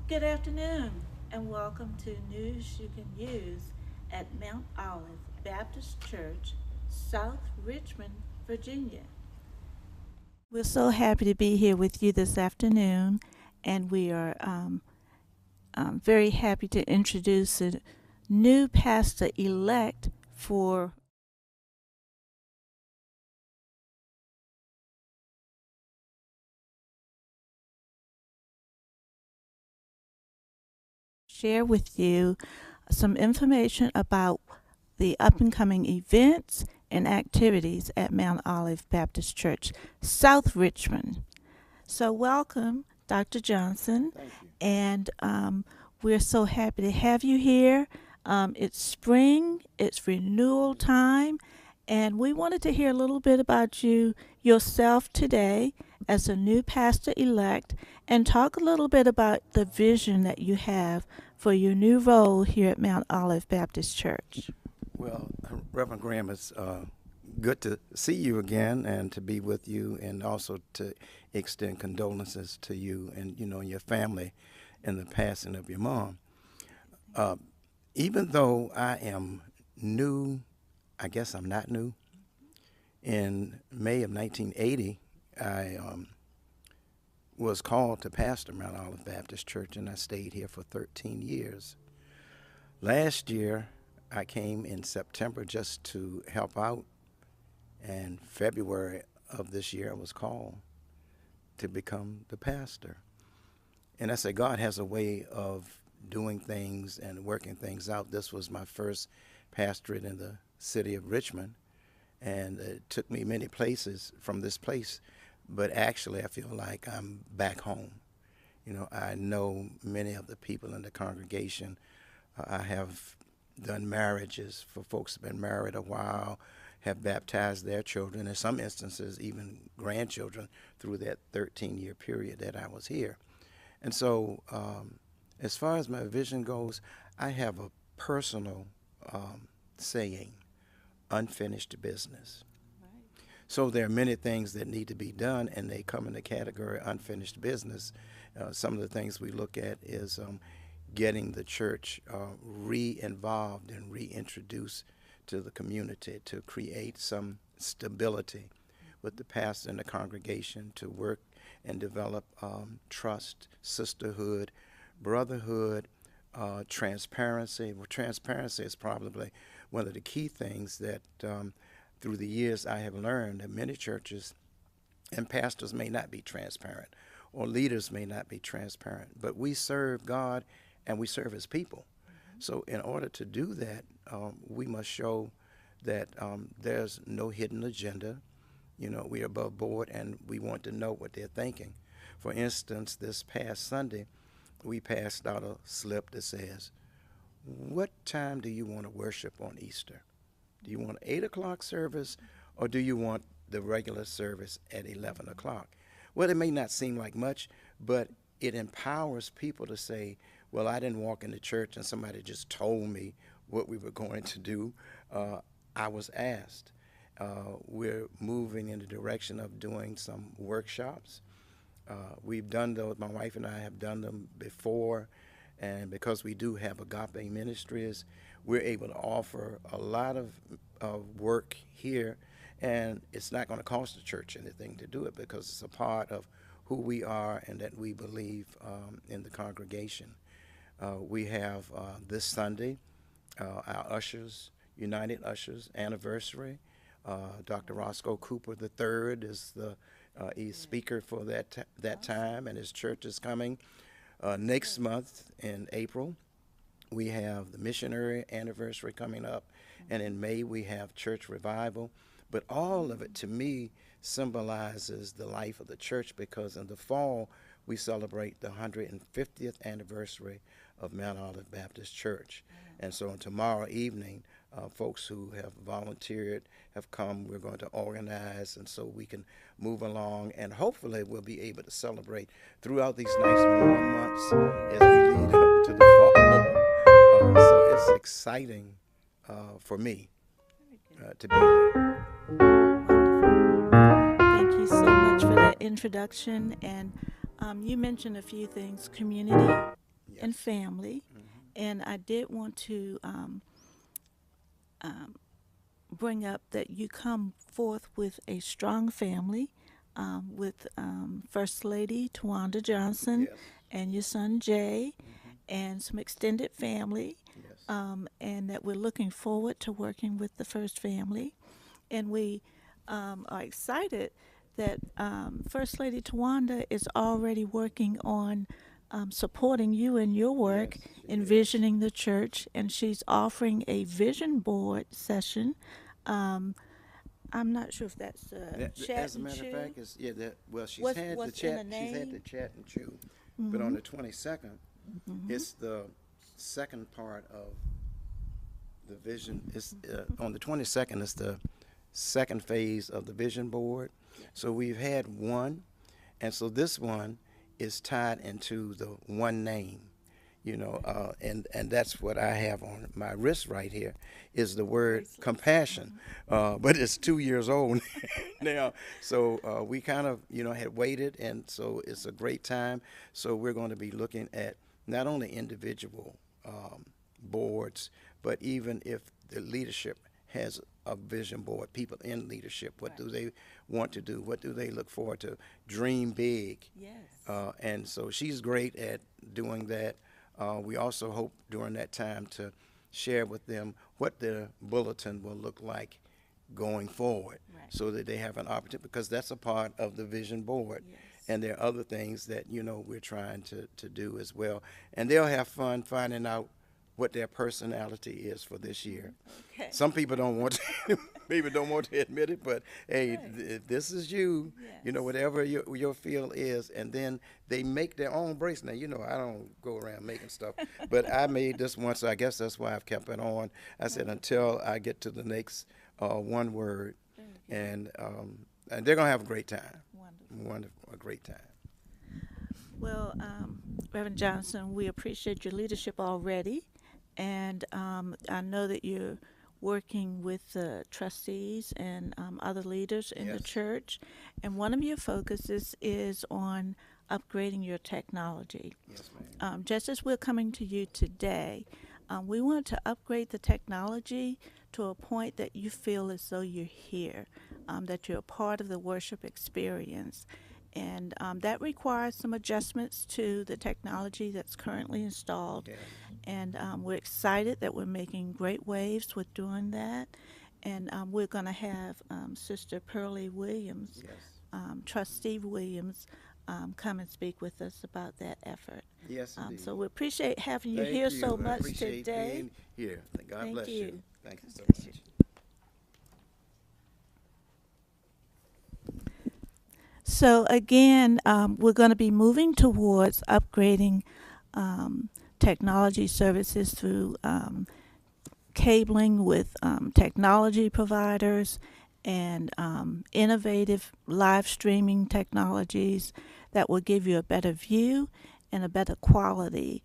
Good afternoon, and welcome to News You Can Use at Mount Olive Baptist Church, South Richmond, Virginia. We're so happy to be here with you this afternoon, and we are very happy to introduce a new pastor elect for share with you some information about the up and coming events and activities at Mount Olive Baptist Church, South Richmond. So, welcome, Dr. Johnson, Thank you. and we're so happy to have you here. It's spring, it's renewal time, and we wanted to hear a little bit about you yourself today as a new pastor elect and talk a little bit about the vision that you have for your new role here at Mount Olive Baptist Church. Well, Reverend Graham, it's good to see you again and to be with you, and also to extend condolences to you and your family in the passing of your mom. Uh, Even though I am new, I guess I'm not new. In May of 1980, I was called to pastor Mount Olive Baptist Church, and I stayed here for 13 years. Last year, I came in September just to help out, and February of this year, I was called to become the pastor. And I say God has a way of doing things and working things out. This was my first pastorate in the city of Richmond, and it took me many places from this place, but actually I feel like I'm back home. I know many of the people in the congregation. I have done marriages for folks who've been married a while, have baptized their children, in some instances even grandchildren, through that 13-year period that I was here. And so as far as my vision goes, I have a personal saying, unfinished business. So there are many things that need to be done, and they come in the category unfinished business. Some of the things we look at is getting the church re-involved and reintroduced to the community, to create some stability with the pastor and the congregation, to work and develop trust, sisterhood, brotherhood, transparency. Well, transparency is probably one of the key things that through the years I have learned that many churches and pastors may not be transparent, or leaders may not be transparent, but we serve God and we serve his people. So in order to do that, we must show that there's no hidden agenda. We're above board, and we want to know what they're thinking. For instance, this past Sunday, we passed out a slip that says, what time do you want to worship on Easter? Do you want an 8 o'clock service, or do you want the regular service at 11 o'clock? Well, it may not seem like much, but it empowers people to say, well, I didn't walk into church and somebody just told me what we were going to do. I was asked. We're moving in the direction of doing some workshops. We've done those, my wife and I have done them before, and because we do have Agape Ministries, we're able to offer a lot of work here, and it's not going to cost the church anything to do it because it's a part of who we are and that we believe in the congregation. We have this Sunday our ushers, United Ushers anniversary. Dr. Roscoe Cooper III is the he's speaker for that time, and his church is coming. Next month in April, we have the missionary anniversary coming up, and in May we have church revival. But all of it, to me, symbolizes the life of the church, because in the fall we celebrate the 150th anniversary of Mount Olive Baptist Church. And so on tomorrow evening, folks who have volunteered have come. We're going to organize, and so we can move along, and hopefully we'll be able to celebrate throughout these nice warm months as we lead up to the fall. So it's exciting for me to be here. Thank you so much for that introduction. And you mentioned a few things: community, and Yes. family. And I did want to bring up that you come forth with a strong family, with First Lady Tawanda Johnson Yes. and your son Jay, and some extended family, Yes. and that we're looking forward to working with the First Family. And we are excited that First Lady Tawanda is already working on supporting you in your work, Yes, she is. envisioning the church, and she's offering a vision board session. Um, I'm not sure if that's chat As a and matter of chew. fact, it's, yeah, that, well, What's in the she's had the name? chat and chew, but on the 22nd, it's the second part of the vision. It's on the 22nd. It's the second phase of the vision board. So we've had one, and so this one is tied into the one name. And that's what I have on my wrist right here is the word Bracelet. compassion, but it's 2 years old now. So we kind of had waited, and so it's a great time. So we're going to be looking at not only individual boards, but even if the leadership has a vision board, people in leadership, what do they want to do? What do they look forward to? Dream big. Yes. And so she's great at doing that. We also hope during that time to share with them what the bulletin will look like going forward, Right. so that they have an opportunity, because that's a part of the vision board. Yes. And there are other things that we're trying to do as well, and they'll have fun finding out what their personality is for this year. Okay. Some people don't want to, maybe don't want to admit it, but hey, Right. this is you. Yes. Whatever your feel is, and then they make their own bracelet. Now, I don't go around making stuff, but I made this one, so I guess that's why I've kept it on. I said until I get to the next one word, Very good. and they're gonna have a great time. Wonderful. A great time. Well, Reverend Johnson, we appreciate your leadership already, and I know that you're working with the trustees and other leaders in the Yes. church, and one of your focuses is on upgrading your technology. Yes, ma'am. Just as we're coming to you today, we want to upgrade the technology to a point that you feel as though you're here, that you're a part of the worship experience. And that requires some adjustments to the technology that's currently installed. Yes. And we're excited that we're making great waves with doing that. And we're going to have Sister Pearlie Williams, Yes. Trustee Williams, come and speak with us about that effort. Yes, indeed. So we appreciate having you Thank here so I much appreciate today. being here. God Thank bless you. you. Thank you so Bless much. you. So again, we're going to be moving towards upgrading technology services through cabling with technology providers and innovative live streaming technologies that will give you a better view and a better quality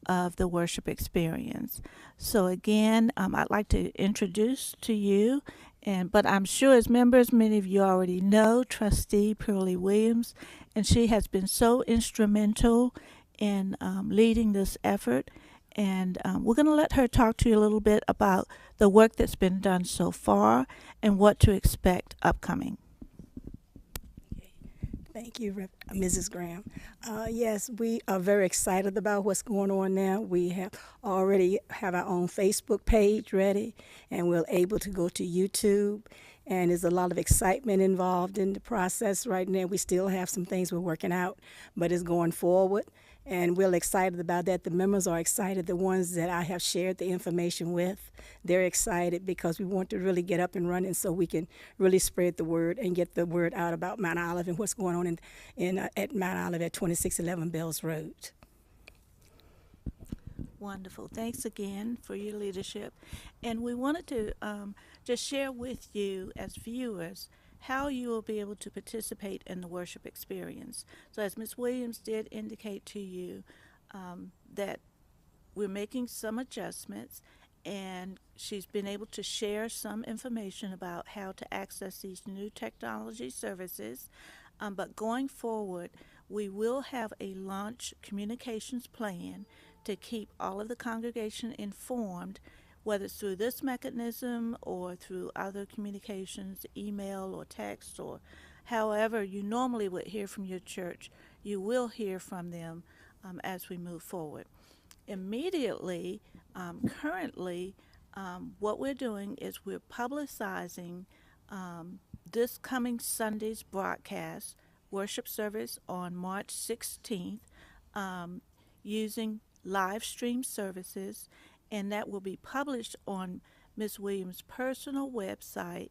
of the worship experience. So again, I'd like to introduce to you, but I'm sure as members, many of you already know Trustee Pearlie Williams, and she has been so instrumental in leading this effort. And we're going to let her talk to you a little bit about the work that's been done so far and what to expect upcoming. Thank you, Mrs. Graham. Yes, we are very excited about what's going on now. We have already have our own Facebook page ready, and we're able to go to YouTube. And there's a lot of excitement involved in the process right now. We still have some things we're working out, but it's going forward. And we're excited about that. The members are excited. The ones that I have shared the information with, they're excited because we want to really get up and running so we can really spread the word and get the word out about Mount Olive and what's going on at Mount Olive at 2611 Bells Road. Wonderful. Thanks again for your leadership. And we wanted to just share with you as viewers how you will be able to participate in the worship experience. So as Ms. Williams did indicate to you, that we're making some adjustments, and she's been able to share some information about how to access these new technology services. But going forward, we will have a launch communications plan to keep all of the congregation informed, whether it's through this mechanism or through other communications, email or text, or however you normally would hear from your church, you will hear from them as we move forward. Immediately, currently, what we're doing is we're publicizing this coming Sunday's broadcast, worship service on March 16th, using live stream services, and that will be published on Ms. Williams' personal website,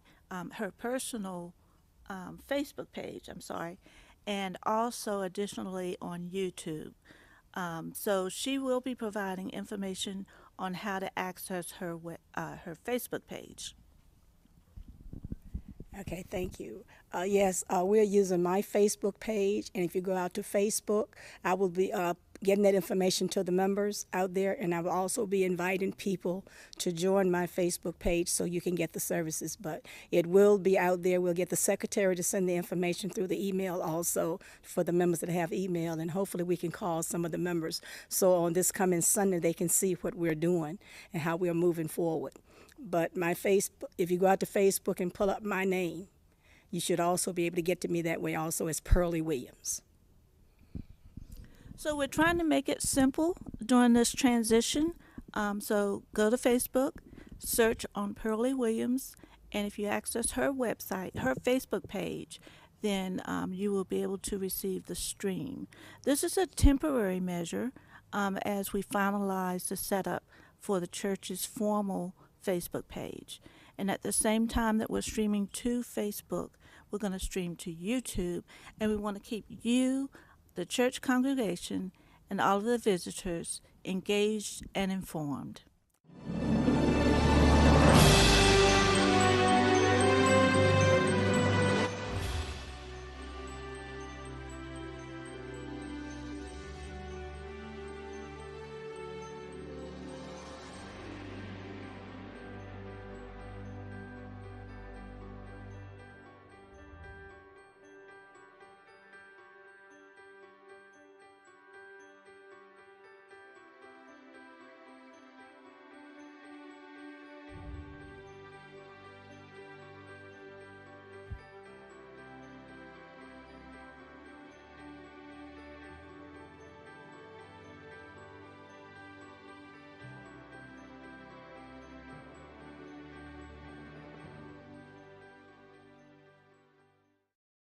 her personal Facebook page, and also additionally on YouTube. So she will be providing information on how to access her her Facebook page. Okay, thank you. Yes, we're using my Facebook page, and if you go out to Facebook, I will be getting that information to the members out there, and I will also be inviting people to join my Facebook page so you can get the services. But it will be out there. We'll get the secretary to send the information through the email also for the members that have email, and hopefully we can call some of the members so on this coming Sunday they can see what we're doing and how we're moving forward. But my Facebook, if you go out to Facebook and pull up my name, you should also be able to get to me that way also as Pearlie Williams. So we're trying to make it simple during this transition. So go to Facebook, search on Pearlie Williams, and if you access her website, her Facebook page, then you will be able to receive the stream. This is a temporary measure as we finalize the setup for the church's formal Facebook page. And at the same time that we're streaming to Facebook, we're going to stream to YouTube, and we want to keep you, the church congregation, and all of the visitors engaged and informed.